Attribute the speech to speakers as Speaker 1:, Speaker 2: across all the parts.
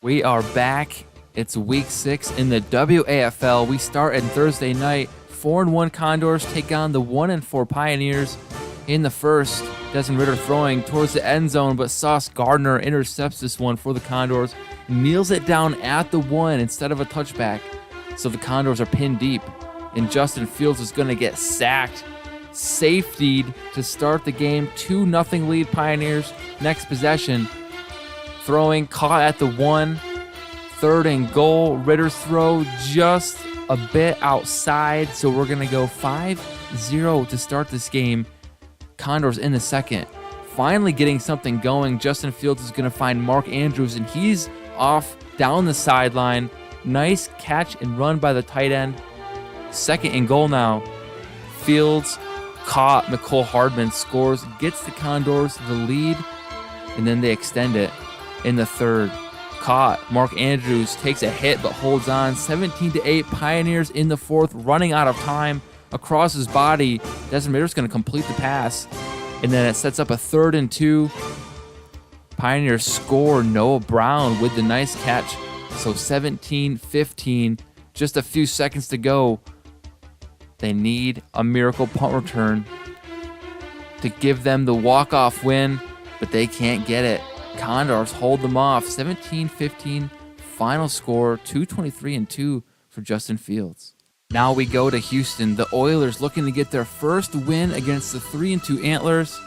Speaker 1: We are back. It's week 6 in the WAFL. We start on Thursday night. 4-1 Condors take on the 1-4 Pioneers. In the first, Desmond Ritter throwing towards the end zone, but Sauce Gardner intercepts this one for the Condors, kneels it down at the 1 instead of a touchback. So the Condors are pinned deep, and Justin Fields is going to get sacked. Safetied to start the game. 2-0 lead Pioneers. Next possession, throwing, caught at the 1. 3rd and goal. Ritter's throw just a bit outside, so we're going to go 5-0 to start this game. Condors in the second. Finally getting something going. Justin Fields is going to find Mark Andrews, and he's off down the sideline. Nice catch and run by the tight end. 2nd and goal now. Fields caught. McCole Hardman scores, gets the Condors the lead, and then they extend it in the 3rd. Caught. Mark Andrews takes a hit but holds on. 17-8. Pioneers in the 4th, running out of time. Across his body, Desmond Ritter's going to complete the pass, and then it sets up a 3rd and 2. Pioneers score. Noah Brown with the nice catch. So 17-15. Just a few seconds to go. They need a miracle punt return to give them the walk-off win, but they can't get it. Condors hold them off. 17-15 final score. 2:23-2 for Justin Fields. Now we go to Houston. The Oilers looking to get their first win against the 3-2 Antlers.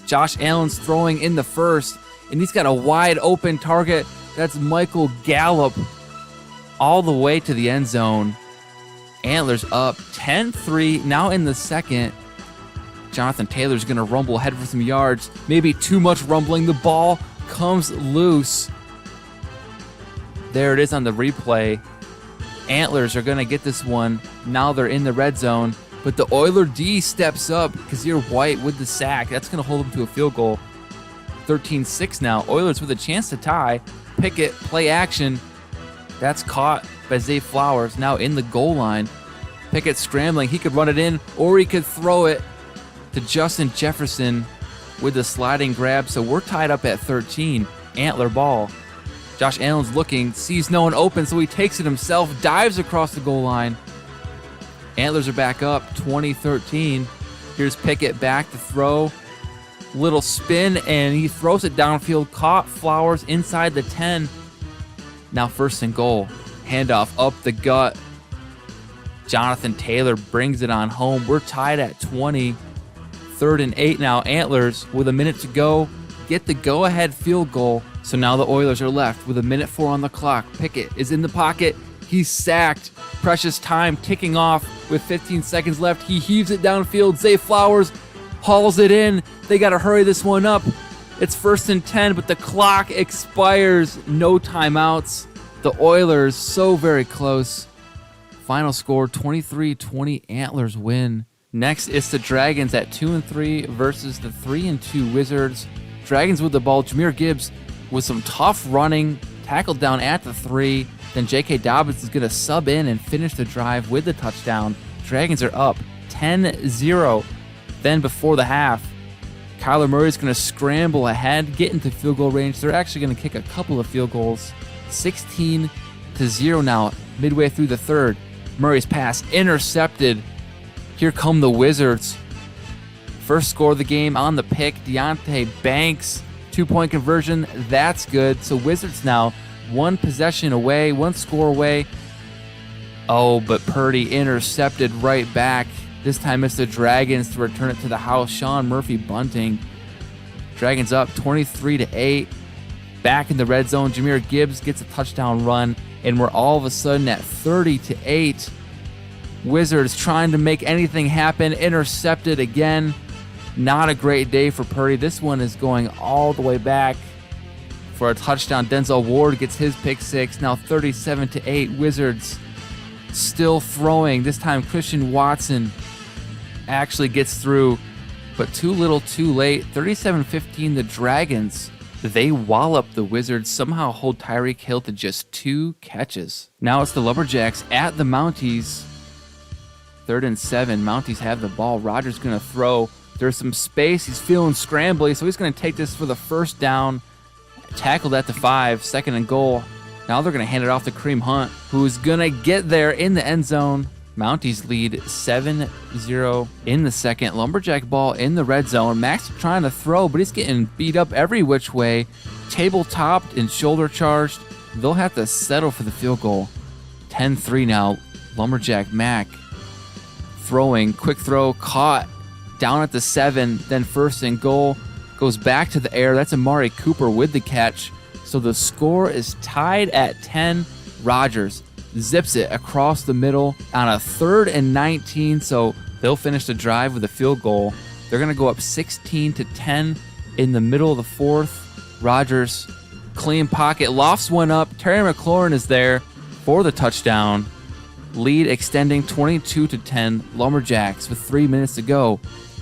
Speaker 1: Josh Allen's throwing in the first, and he's got a wide open target. That's Michael Gallup all the way to the end zone. Antlers up 10-3. Now in the second, Jonathan Taylor's going to rumble ahead for some yards. Maybe too much rumbling. The ball comes loose. There it is on the replay. Antlers are going to get this one. Now they're in the red zone. But the Oiler D steps up. Kazir White with the sack. That's going to hold them to a field goal. 13-6 now. Oilers with a chance to tie. Pickett, play action. That's caught by Zay Flowers. Now in the goal line. Pickett scrambling. He could run it in, or he could throw it to Justin Jefferson with the sliding grab. So we're tied up at 13. Antler ball. Josh Allen's looking, sees no one open, so he takes it himself, dives across the goal line. Antlers are back up, 20-13. Here's Pickett back to throw. Little spin, and he throws it downfield. Caught. Flowers inside the 10. Now 1st and goal. Handoff up the gut. Jonathan Taylor brings it on home. We're tied at 20. 3rd and 8 now. Antlers with a minute to go get the go-ahead field goal. So now the Oilers are left with 1:04 on the clock. Pickett is in the pocket. He's sacked. Precious time ticking off with 15 seconds left. He heaves it downfield. Zay Flowers hauls it in. They got to hurry this one up. It's 1st and 10, but the clock expires. No timeouts. The Oilers so very close. Final score 23-20. Antlers win. Next is the Dragons at 2-3 versus the 3-2 Wizards. Dragons with the ball. Jahmyr Gibbs with some tough running, tackled down at the 3. Then J.K. Dobbins is going to sub in and finish the drive with the touchdown. Dragons are up 10-0. Then before the half, Kyler Murray's going to scramble ahead, get into field goal range. They're actually going to kick a couple of field goals. 16-0 now, midway through the 3rd. Murray's pass intercepted. Here come the Wizards. First score of the game on the pick, Deontay Banks. 2-point conversion, that's good. So Wizards now 1 possession away, 1 score away. Oh, but Purdy intercepted right back. This time it's the Dragons to return it to the house. Sean Murphy bunting. Dragons up 23-8. Back in the red zone, Jahmyr Gibbs gets a touchdown run, and we're all of a sudden at 30-8. Wizards trying to make anything happen. Intercepted again. Not a great day for Purdy. This one is going all the way back for a touchdown. Denzel Ward gets his pick 6. Now 37-8. Wizards still throwing. This time Christian Watson actually gets through, but too little too late. 37-15. The Dragons, they wallop the Wizards, somehow hold Tyreek Hill to just 2 catches. Now it's the Lumberjacks at the Mounties. 3rd and 7. Mounties have the ball. Rogers going to throw. There's some space. He's feeling scrambly, so he's going to take this for the first down. Tackled at the 5. 2nd and goal. Now they're going to hand it off to Kareem Hunt, who's going to get there in the end zone. Mounties lead 7-0 in the second. Lumberjack ball in the red zone. Max trying to throw, but he's getting beat up every which way. Table-topped and shoulder-charged. They'll have to settle for the field goal. 10-3 now. Lumberjack Mac throwing. Quick throw. Caught. Down at the 7. Then first and goal. Goes back to the air. That's Amari Cooper with the catch. So the score is tied at 10. Rodgers zips it across the middle on a 3rd and 19. So they'll finish the drive with a field goal. They're going to go up 16-10 in the middle of the 4th. Rodgers, clean pocket, lofts one up. Terry McLaurin is there for the touchdown. Lead extending 22-10. Lumberjacks with 3 minutes to go.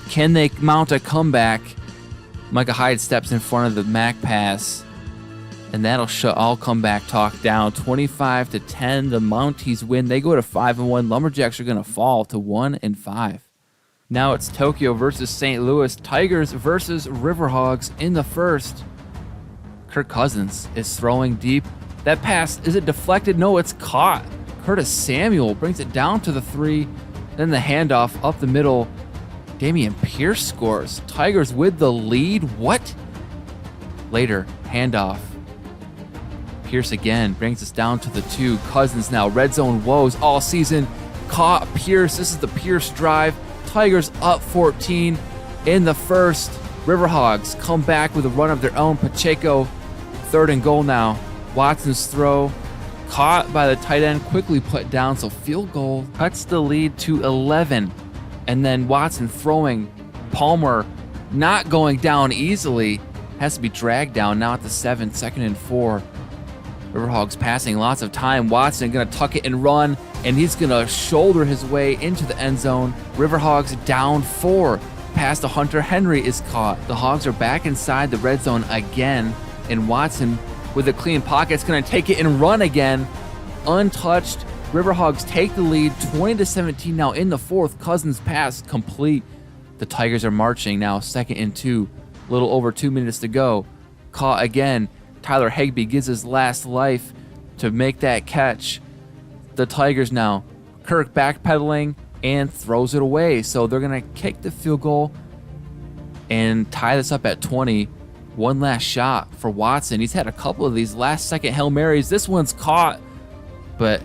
Speaker 1: Can they mount a comeback? Micah Hyde steps in front of the Mac pass. And that'll shut all comeback talk down. 25-10. The Mounties win. They go to 5-1. Lumberjacks are going to fall to 1-5. Now it's Tokyo versus St. Louis. Tigers versus Riverhogs in the first. Kirk Cousins is throwing deep. That pass, is it deflected? No, it's caught. Curtis Samuel brings it down to the 3. Then the handoff up the middle. Damian Pierce scores. Tigers with the lead. What? Later, handoff. Pierce again brings us down to the 2. Cousins now, red zone woes all season. Caught Pierce. This is the Pierce drive. Tigers up 14 in the first. Riverhogs come back with a run of their own. Pacheco, 3rd and goal now. Watson's throw caught by the tight end, quickly put down. So field goal cuts the lead to 11. And then Watson throwing. Palmer not going down easily. Has to be dragged down now at the 7, 2nd and 4. Riverhogs passing lots of time. Watson going to tuck it and run, and he's going to shoulder his way into the end zone. Riverhogs down 4. Pass to Hunter Henry is caught. The Hogs are back inside the red zone again, and Watson with a clean pocket is going to take it and run again. Untouched. Riverhogs take the lead 20-17 now in the 4th. Cousins pass complete. The Tigers are marching now 2nd and 2. Little over 2 minutes to go. Caught again. Tyler Higbee gives his last life to make that catch. The Tigers now. Kirk backpedaling and throws it away. So they're going to kick the field goal and tie this up at 20. One last shot for Watson. He's had a couple of these last-second Hail Marys. This one's caught, but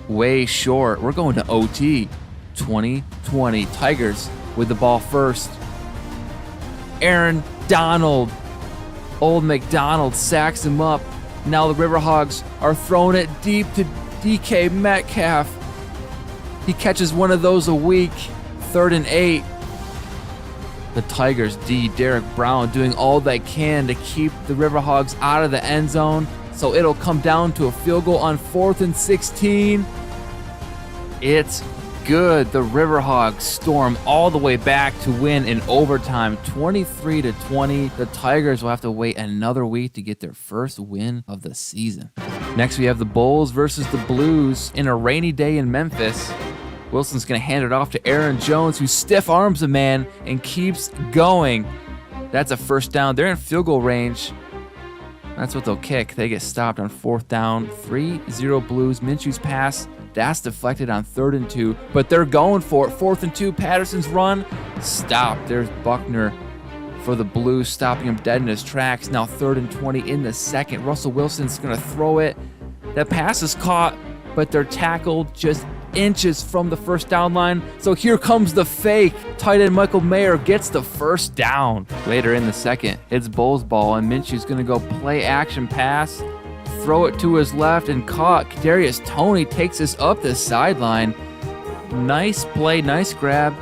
Speaker 1: way short. We're going to OT. 20-20. Tigers with the ball first. Aaron Donald. Old McDonald sacks him up. Now the Riverhogs are throwing it deep to DK Metcalf. He catches one of those a week. 3rd and 8. The Tigers D. Derek Brown doing all they can to keep the Riverhogs out of the end zone. So it'll come down to a field goal on 4th and 16. It's good. The Riverhogs storm all the way back to win in overtime, 23-20. The Tigers will have to wait another week to get their first win of the season. Next, we have the Bulls versus the Blues in a rainy day in Memphis. Wilson's going to hand it off to Aaron Jones, who stiff arms a man and keeps going. That's a first down. They're in field goal range. That's what they'll kick. They get stopped on 4th down. 3-0 Blues. Minshew's pass. That's deflected on 3rd and 2, but they're going for it. 4th and 2, Patterson's run. Stop. There's Buckner for the Blues, stopping him dead in his tracks. Now 3rd and 20 in the second. Russell Wilson's going to throw it. That pass is caught, but they're tackled just inches from the first down line. So here comes the fake. Tight end Michael Mayer gets the first down. Later in the second, it's Bulls ball, and Minshew's going to go play action pass. Throw it to his left and caught. Kadarius Toney takes us up the sideline. Nice play, nice grab.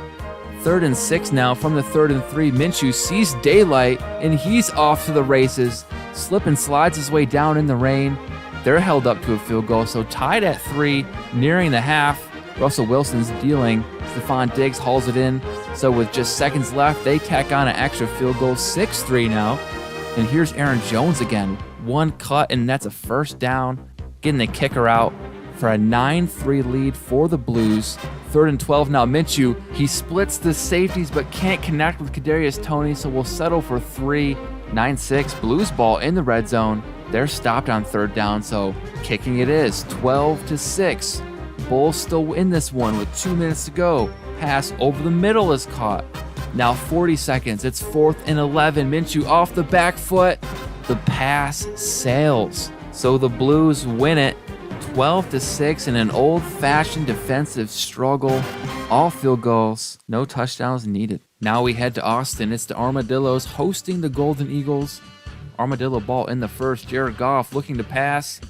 Speaker 1: 3rd and 6 now from the 3rd and 3. Minshew sees daylight and he's off to the races. Slip and slides his way down in the rain. They're held up to a field goal, so tied at 3, nearing the half. Russell Wilson's dealing. Stephon Diggs hauls it in. So with just seconds left, they tack on an extra field goal. 6-3 now. And here's Aaron Jones again. One cut, and that's a first down. Getting the kicker out for a 9-3 lead for the Blues. 3rd and 12 now. Minshew, he splits the safeties but can't connect with Kadarius Toney, so we'll settle for 3. 9-6 Blues ball in the red zone. They're stopped on 3rd down, so kicking it is 12-6. Bulls still in this one with 2 minutes to go. Pass over the middle is caught. Now 40 seconds. It's 4th and 11. Minshew off the back foot. The pass sails. So the Blues win it 12-6 in an old-fashioned defensive struggle. All field goals, no touchdowns needed. Now we head to Austin. It's the Armadillos hosting the Golden Eagles. Armadillo ball in the first. Jared Goff looking to pass.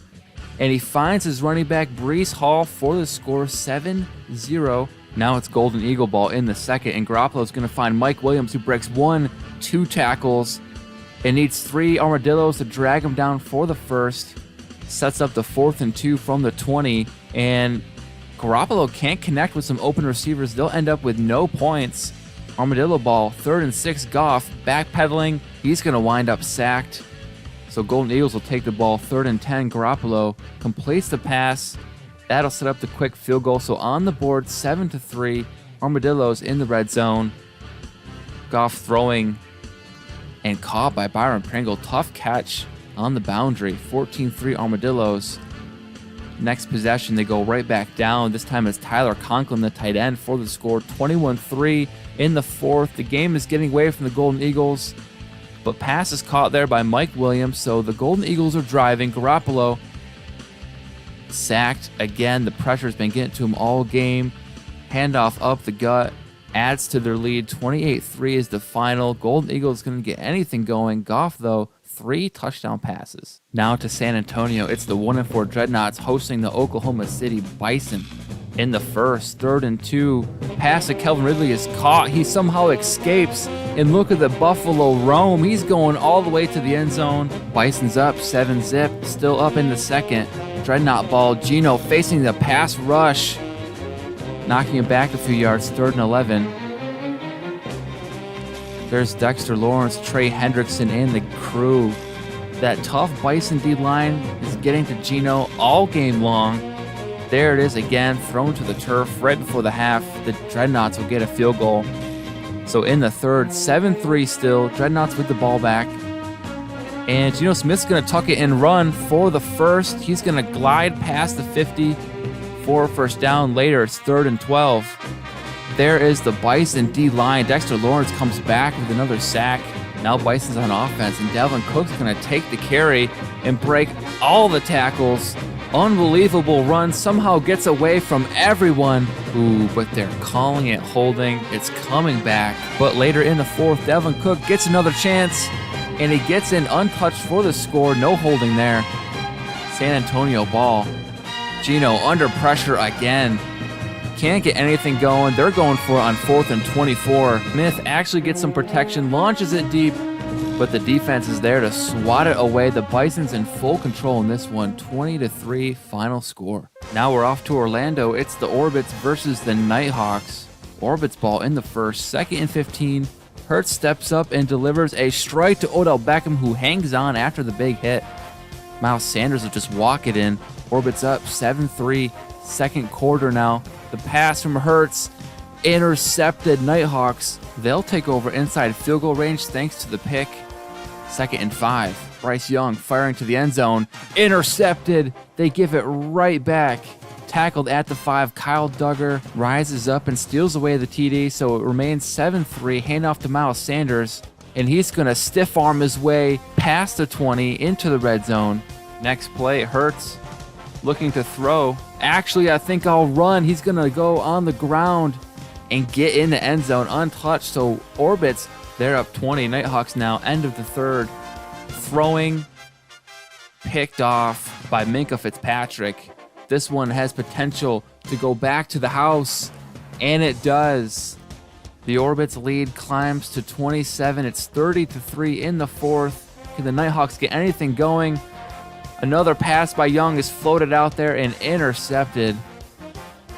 Speaker 1: And he finds his running back, Breece Hall, for the score, 7-0. Now it's Golden Eagle ball in the second, and Garoppolo's going to find Mike Williams, who breaks 1-2 tackles. It needs 3 Armadillos to drag him down for the first. Sets up the 4th and 2 from the 20, and Garoppolo can't connect with some open receivers. They'll end up with no points. Armadillo ball, 3rd and 6, Goff, backpedaling. He's going to wind up sacked. So Golden Eagles will take the ball, 3rd and 10. Garoppolo completes the pass. That'll set up the quick field goal. So on the board, 7-3. Armadillos in the red zone. Goff throwing and caught by Byron Pringle. Tough catch on the boundary. 14-3 Armadillos. Next possession, they go right back down. This time it's Tyler Conklin, the tight end, for the score. 21-3 in the 4th. The game is getting away from the Golden Eagles, but pass is caught there by Mike Williams, so the Golden Eagles are driving. Garoppolo sacked again. The pressure's been getting to him all game. Handoff up the gut adds to their lead. 28-3 is the final. Golden Eagles couldn't get anything going. Goff, though, 3 touchdown passes. Now to San Antonio. It's the 1-4 Dreadnoughts hosting the Oklahoma City Bison. In the first, 3rd and 2, pass to Kelvin Ridley is caught. He somehow escapes. And look at the Buffalo roam. He's going all the way to the end zone. Bison's up 7-zip, still up in the second. Dreadnought ball. Gino facing the pass rush, knocking him back a few yards. 3rd and 11. There's Dexter Lawrence, Trey Hendrickson, and the crew. That tough Bison D-line is getting to Gino all game long. There it is again, thrown to the turf right before the half. The Dreadnoughts will get a field goal. So in the third, 7-3 still. Dreadnoughts with the ball back. And Geno Smith's going to tuck it and run for the first. He's going to glide past the 50 for a first down. Later, it's 3rd and 12. There is the Bison D-line. Dexter Lawrence comes back with another sack. Now Bison's on offense, and Dalvin Cook's going to take the carry and break all the tackles. Unbelievable run. Somehow gets away from everyone. Ooh, but they're calling it holding. It's coming back. But later in the fourth, Dalvin Cook gets another chance, and he gets in untouched for the score. No holding there. San Antonio ball. Gino under pressure again. Can't get anything going. They're going for it on 4th and 24. Smith actually gets some protection, launches it deep, but the defense is there to swat it away. The Bison's in full control in this one. 20-3 final score. Now we're off to Orlando. It's the Orbits versus the Nighthawks. Orbits ball in the first, 2nd and 15. Hurts steps up and delivers a strike to Odell Beckham, who hangs on after the big hit. Miles Sanders will just walk it in. Orbits up 7-3. Second quarter now. The pass from Hurts, intercepted. Nighthawks, they'll take over inside field goal range thanks to the pick. 2nd and 5. Bryce Young firing to the end zone. Intercepted. They give it right back. Tackled at the 5. Kyle Duggar rises up and steals away the TD, so it remains 7-3. Handoff to Miles Sanders, and he's going to stiff arm his way past the 20 into the red zone. Next play, Hurts looking to throw. Actually, I think I'll run. He's going to go on the ground and get in the end zone untouched. So Orbits, they're up 20. Nighthawks now, end of the third. Throwing, picked off by Minkah Fitzpatrick. This one has potential to go back to the house, and it does. The Orbits lead climbs to 27. It's 30-3 in the fourth. Can the Nighthawks get anything going? Another pass by Young is floated out there and intercepted.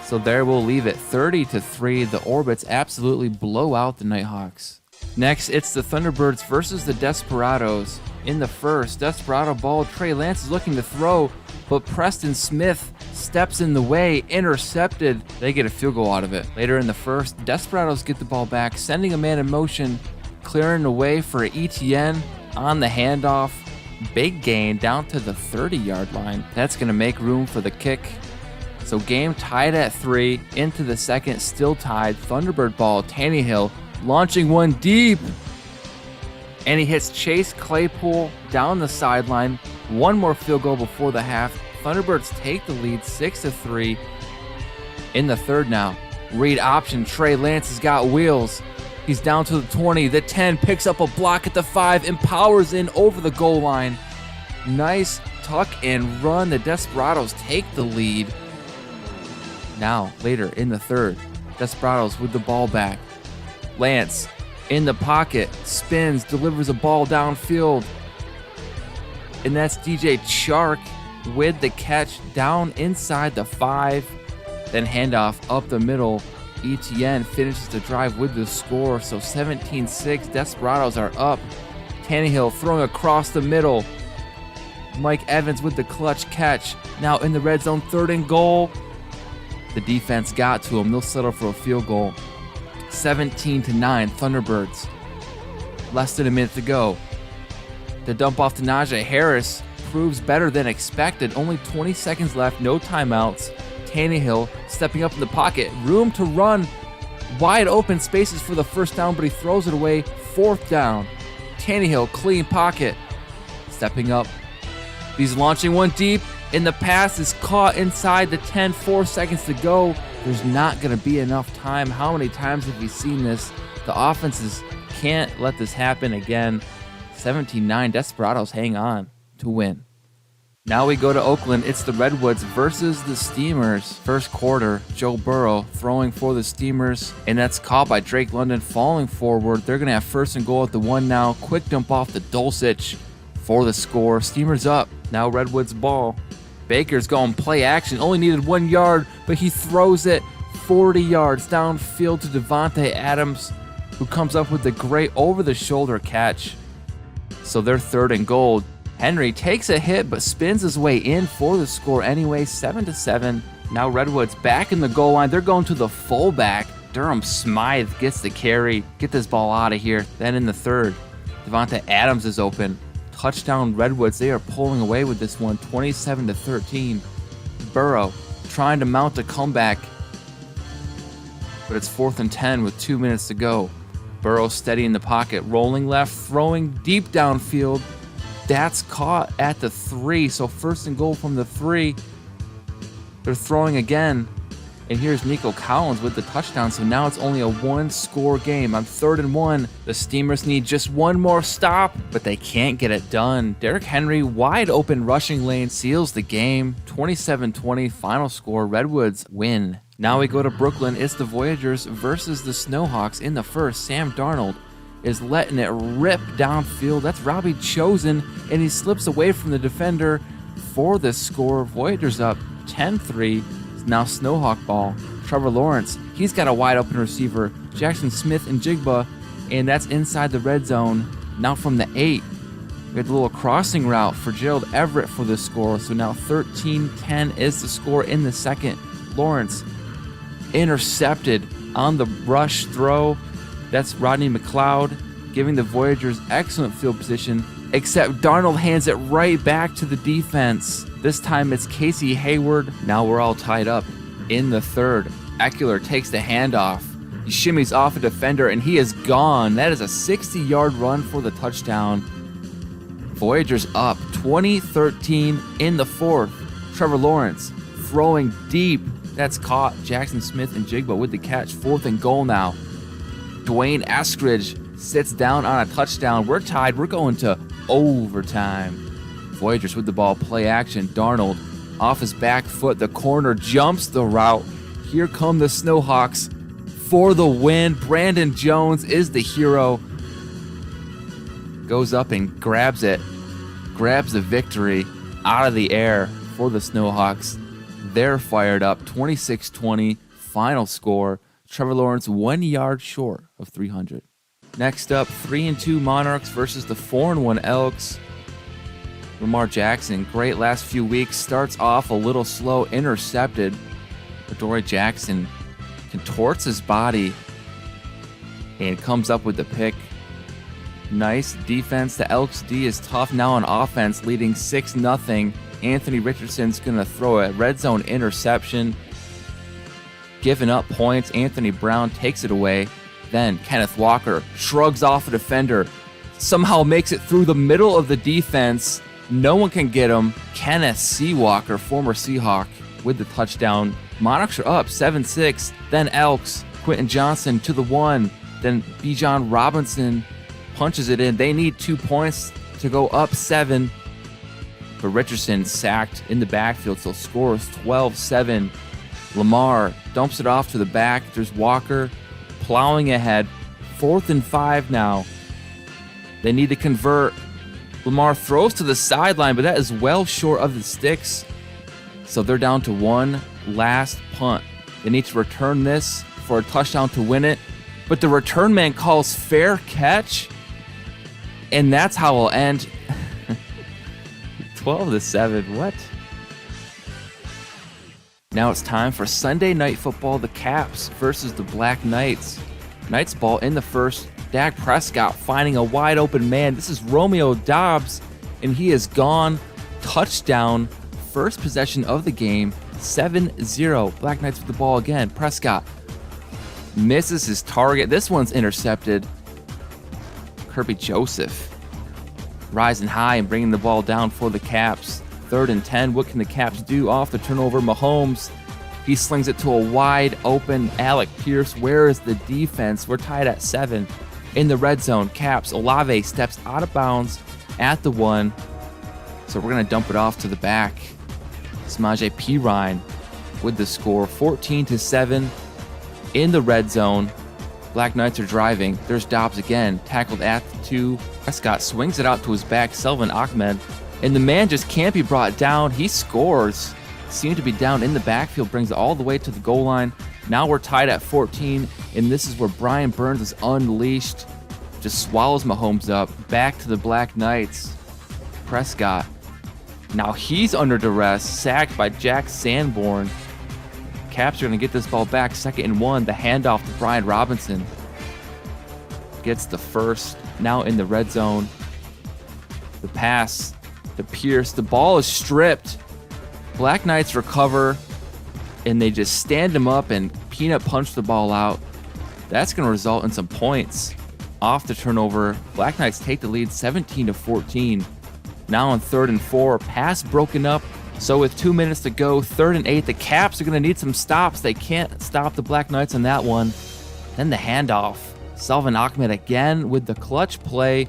Speaker 1: So there we'll leave it, 30-3. The Orbits absolutely blow out the Nighthawks. Next, it's the Thunderbirds versus the Desperados. In the first, Desperado ball, Trey Lance is looking to throw, but Preston Smith steps in the way, intercepted. They get a field goal out of it. Later in the first, Desperados get the ball back, sending a man in motion, clearing the way for Etienne on the handoff. Big gain down to the 30-yard line. That's going to make room for the kick. So game tied at 3. Into the second, still tied. Thunderbird ball. Tannehill launching one deep. And he hits Chase Claypool down the sideline. One more field goal before the half. Thunderbirds take the lead 6-3. In the third now. Read option. Trey Lance has got wheels. He's down to the 20, the 10, picks up a block at the 5, and powers in over the goal line. Nice tuck and run. The Desperados take the lead. Now, later in the third, Desperados with the ball back. Lance in the pocket, spins, delivers a ball downfield. And that's DJ Chark with the catch down inside the 5. Then handoff up the middle. Etienne finishes the drive with the score, so 17-6. Desperados are up. Tannehill throwing across the middle. Mike Evans with the clutch catch. Now in the red zone, 3rd and goal. The defense got to him. They'll settle for a field goal. 17-9, Thunderbirds. Less than a minute to go. The dump off to Najee Harris proves better than expected. Only 20 seconds left, no timeouts. Tannehill stepping up in the pocket, room to run, wide open spaces for the first down, but he throws it away. 4th down. Tannehill, clean pocket, stepping up. He's launching one deep, and the pass is caught inside the 10. 4 seconds to go. There's not going to be enough time. How many times have we seen this? The offenses can't let this happen again. 17-9, Desperados hang on to win. Now we go to Oakland. It's the Redwoods versus the Steamers. First quarter, Joe Burrow throwing for the Steamers, and that's caught by Drake London falling forward. They're going to have 1st and goal at the 1 now. Quick dump off to Dulcich for the score. Steamers up. Now Redwoods ball. Baker's going play action. Only needed 1 yard, but he throws it 40 yards downfield to Devontae Adams, who comes up with the great over-the-shoulder catch. So they're 3rd and goal. Henry takes a hit but spins his way in for the score anyway, 7-7. Now Redwoods back in the goal line. They're going to the fullback. Durham Smythe gets the carry. Get this ball out of here. Then in the third, Devontae Adams is open. Touchdown Redwoods. They are pulling away with this one, 27-13. Burrow trying to mount a comeback, but it's 4th and 10 with 2 minutes to go. Burrow steady in the pocket, rolling left, throwing deep downfield. That's caught at the 3, so 1st and goal from the 3. They're throwing again, and here's Nico Collins with the touchdown, so now it's only a 1-score game. On 3rd and 1, the Steamers need just one more stop, but they can't get it done. Derrick Henry, wide open rushing lane, seals the game. 27-20, final score, Redwoods win. Now we go to Brooklyn. It's the Voyagers versus the Snowhawks. In the first, Sam Darnold is letting it rip downfield. That's Robbie Chosen, and he slips away from the defender for the score. Voyagers up 10-3. Now Snowhawk ball. Trevor Lawrence, he's got a wide open receiver. Jackson Smith and Jigba, and that's inside the red zone. Now from the 8, we had a little crossing route for Gerald Everett for the score. So now 13-10 is the score in the second. Lawrence intercepted on the rush throw. That's Rodney McLeod, giving the Voyagers excellent field position, except Darnold hands it right back to the defense. This time it's Casey Hayward. Now we're all tied up in the third. Eckler takes the handoff. He shimmies off a defender, and he is gone. That is a 60-yard run for the touchdown. Voyagers up 20-13 in the fourth. Trevor Lawrence throwing deep. That's caught. Jackson Smith and Jigba with the catch. 4th and goal now. Dwayne Eskridge sits down on a touchdown. We're tied. We're going to overtime. Voyagers with the ball. Play action. Darnold off his back foot. The corner jumps the route. Here come the Snowhawks for the win. Brandon Jones is the hero. Goes up and grabs it. Grabs the victory out of the air for the Snowhawks. They're fired up. 26-20 final score. Trevor Lawrence 1 yard short of 300. Next up, 3-2 Monarchs versus the 4-1 Elks. Lamar Jackson, great last few weeks. Starts off a little slow, intercepted. Adoree Jackson contorts his body and comes up with the pick. Nice defense. The Elks D is tough now on offense, leading 6-0. Anthony Richardson's going to throw a red zone interception. Giving up points. Anthony Brown takes it away. Then Kenneth Walker shrugs off a defender. Somehow makes it through the middle of the defense. No one can get him. Kenneth C. Walker, former Seahawk, with the touchdown. Monarchs are up 7-6. Then Elks. Quentin Johnson to the 1. Then Bijan Robinson punches it in. They need 2 points to go up 7. But Richardson sacked in the backfield, so scores 12-7. Lamar dumps it off to the back. There's Walker plowing ahead. 4th and 5 now. They need to convert. Lamar throws to the sideline, but that is well short of the sticks. So they're down to one last punt. They need to return this for a touchdown to win it. But the return man calls fair catch. And that's how it'll end. 12-7. What? Now it's time for Sunday Night Football. The Caps versus the Black Knights. Knights ball in the first. Dak Prescott finding a wide open man. This is Romeo Doubs, and he is gone. Touchdown. First possession of the game. 7-0. Black Knights with the ball again. Prescott misses his target. This one's intercepted. Kirby Joseph rising high and bringing the ball down for the Caps. 3rd and 10. What can the Caps do off the turnover? Mahomes, he slings it to a wide open Alec Pierce. Where is the defense? We're tied at 7. In the red zone, Caps, Olave steps out of bounds at the 1. So we're going to dump it off to the back. Samaje Perine with the score. 14-7 in the red zone. Black Knights are driving. There's Dobbs again, tackled at the 2. Prescott swings it out to his back, Selvin Ahmed. And the man just can't be brought down. He scores. Seemed to be down in the backfield, brings it all the way to the goal line. Now we're tied at 14, and this is where Brian Burns is unleashed. Just swallows Mahomes up. Back to the Black Knights. Prescott. Now he's under duress, sacked by Jack Sanborn. Caps are going to get this ball back. 2nd and 1. The handoff to Brian Robinson. Gets the first. Now in the red zone. The pass to Pierce. The ball is stripped. Black Knights recover, and they just stand him up and peanut punch the ball out. That's going to result in some points. Off the turnover, Black Knights take the lead 17-14. Now on 3rd and 4, pass broken up. So with 2 minutes to go, 3rd and 8, the Caps are going to need some stops. They can't stop the Black Knights on that one. Then the handoff. Selvin Ahmed again with the clutch play,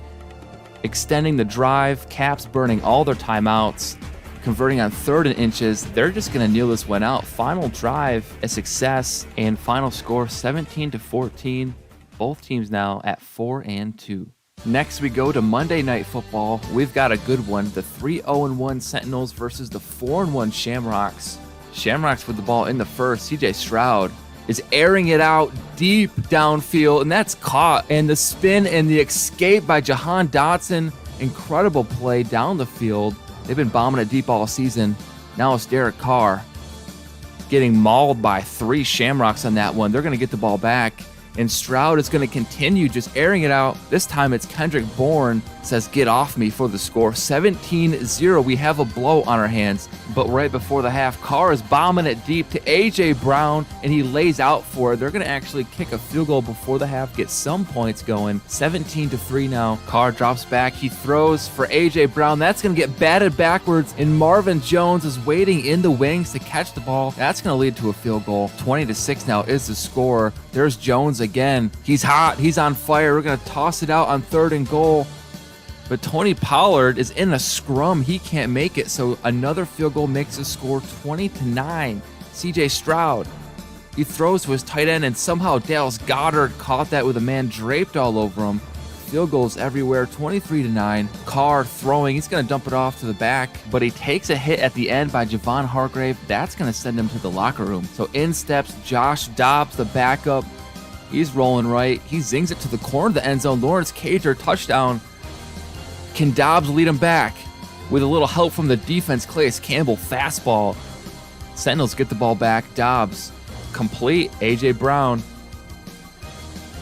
Speaker 1: extending the drive. Caps burning all their timeouts, converting on 3rd and inches. They're just going to kneel this one out. Final drive, a success, and final score 17-14. Both teams now at 4-2. Next, we go to Monday Night Football. We've got a good one. The 3-0-1 Sentinels versus the 4-1 Shamrocks. Shamrocks with the ball in the first. CJ Stroud is airing it out deep downfield, and that's caught. And the spin and the escape by Jahan Dotson. Incredible play down the field. They've been bombing it deep all season. Now it's Derek Carr getting mauled by 3 Shamrocks on that one. They're going to get the ball back. And Stroud is going to continue just airing it out. This time it's Kendrick Bourne says, "Get off me," for the score. 17-0. We have a blow on our hands. But right before the half, Carr is bombing it deep to A.J. Brown, and he lays out for it. They're going to actually kick a field goal before the half, get some points going. 17-3 now. Carr drops back. He throws for A.J. Brown. That's going to get batted backwards, and Marvin Jones is waiting in the wings to catch the ball. That's going to lead to a field goal. 20-6 now is the score. There's Jones again. He's hot. He's on fire. We're going to toss it out on 3rd and goal. But Tony Pollard is in a scrum. He can't make it. So another field goal makes the score 20-9. CJ Stroud, he throws to his tight end, and somehow Dallas Goddard caught that with a man draped all over him. Field goals everywhere. 23-9. Carr throwing. He's going to dump it off to the back, but he takes a hit at the end by Javon Hargrave. That's going to send him to the locker room. So in steps Josh Dobbs, the backup. He's rolling right. He zings it to the corner of the end zone. Lawrence Cager, touchdown. Can Dobbs lead him back? With a little help from the defense, Calais Campbell, fastball. Sentinels get the ball back. Dobbs, complete. A.J. Brown.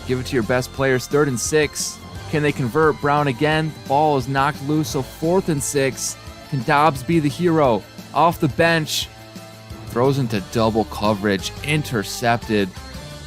Speaker 1: Give it to your best players. 3rd and 6. Can they convert? Brown again. Ball is knocked loose, so 4th and 6. Can Dobbs be the hero? Off the bench. Throws into double coverage. Intercepted.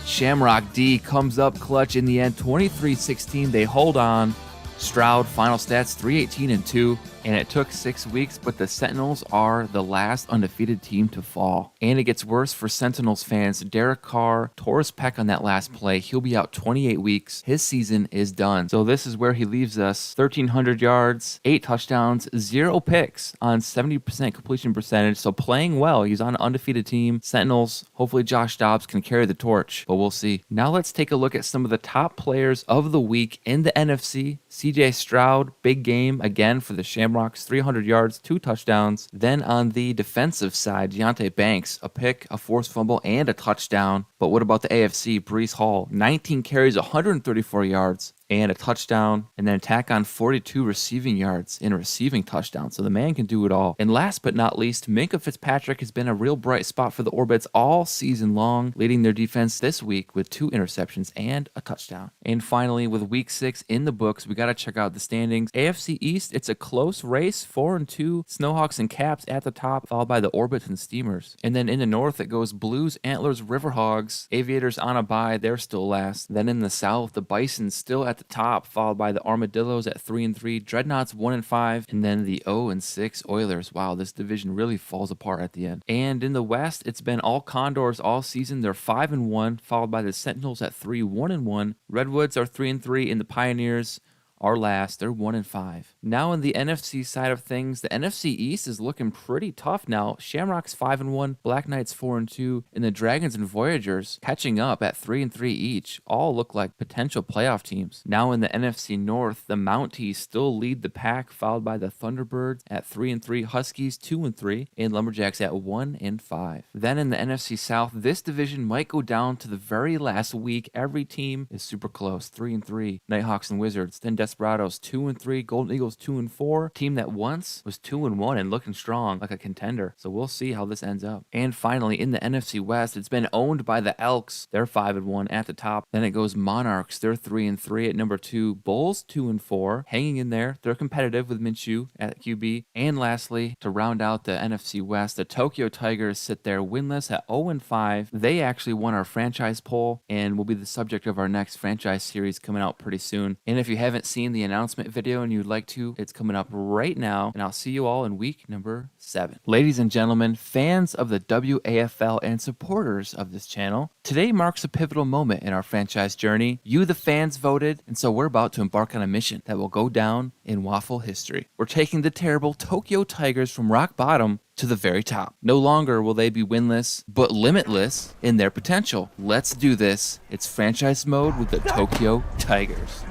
Speaker 1: Shamrock D comes up clutch in the end. 23-16. They hold on. Stroud, final stats 3-18-2, and it took 6 weeks, but the Sentinels are the last undefeated team to fall. And it gets worse for Sentinels fans. Derek Carr tore his pec on that last play. He'll be out 28 weeks. His season is done. So this is where he leaves us. 1,300 yards, 8 touchdowns, 0 picks on 70% completion percentage. So playing well. He's on an undefeated team. Sentinels, hopefully Josh Dobbs can carry the torch, but we'll see. Now let's take a look at some of the top players of the week in the NFC. CJ Stroud, big game again for the Shamrocks, 300 yards, 2 touchdowns. Then on the defensive side, Deontay Banks, a pick, a forced fumble, and a touchdown. But what about the AFC? Breece Hall, 19 carries, 134 yards, and a touchdown, and then tack on 42 receiving yards and a receiving touchdown. So the man can do it all. And last but not least, Minkah Fitzpatrick has been a real bright spot for the Orbits all season long, leading their defense this week with 2 interceptions and a touchdown. And finally, with week 6 in the books, we got to check out the standings. AFC East, it's a close race, 4-2, Snowhawks and Caps at the top, followed by the Orbits and Steamers. And then in the North, it goes Blues, Antlers, Riverhogs, Aviators on a bye, they're still last. Then in the South, the Bisons still at the top, followed by the Armadillos at 3-3, Dreadnoughts 1-5, and then the 0-6 Oilers. Wow, this division really falls apart at the end. And in the West, it's been all Condors all season. They're 5-1, followed by the Sentinels at 3-1-1. Redwoods are 3-3, and the Pioneers are last. They're 1-5. Now in the NFC side of things, the NFC East is looking pretty tough now. Shamrocks 5-1, Black Knights 4-2, and the Dragons and Voyagers catching up at 3-3 each. All look like potential playoff teams. Now in the NFC North, the Mounties still lead the pack, followed by the Thunderbirds at 3-3, Huskies 2-3, and Lumberjacks at 1-5. Then in the NFC South, this division might go down to the very last week. Every team is super close, 3-3. Nighthawks and Wizards, then Desperados 2-3, Golden Eagles 2-4, team that once was 2-1 and looking strong like a contender. So we'll see how this ends up. And finally, in the NFC West, it's been owned by the Elks. They're 5-1 at the top. Then it goes Monarchs. They're 3-3 at number 2. Bulls 2-4, hanging in there. They're competitive with Minshew at QB. And lastly, to round out the NFC West, the Tokyo Tigers sit there winless at 0-5. They actually won our franchise poll and will be the subject of our next franchise series coming out pretty soon. And if you haven't seen the announcement video and you'd like to, it's coming up right now, and I'll see you all in week number 7. Ladies and gentlemen, fans of the WAFL and supporters of this channel, today marks a pivotal moment in our franchise journey. You, the fans, voted, and so we're about to embark on a mission that will go down in WAFL history. We're taking the terrible Tokyo Tigers from rock bottom to the very top. No longer will they be winless, but limitless in their potential. Let's do this. It's franchise mode with the Tokyo Tigers.